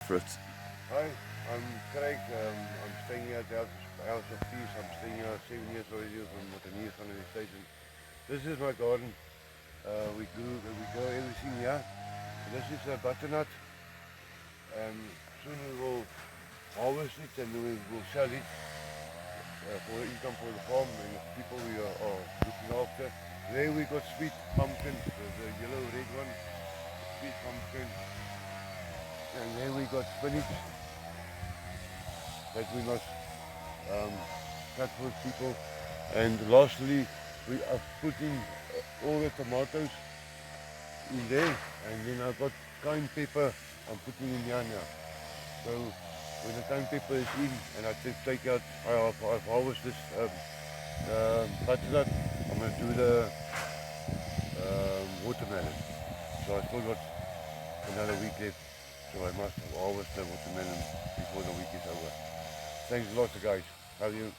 Fruit. Hi, I'm Craig. I'm staying here at the House of Peace. I'm staying here 7 years already from Watania Family Station. This is my garden. We grow everything here. This is a butternut. Soon we will harvest it and we will sell it for income for the farm and the people we are looking after. There we got sweet pumpkin, the yellow red one, sweet pumpkin. And there we got spinach that we must cut for people. And lastly, we are putting all the tomatoes in there, and then I've got cayenne pepper I'm putting in here now. So when the cayenne pepper is in, and I take out, I've harvested this butternut, I'm going to do the watermelon. So I still got another week left, so I must harvest the watermelon before the week is over. Thanks a lot, guys. How are you?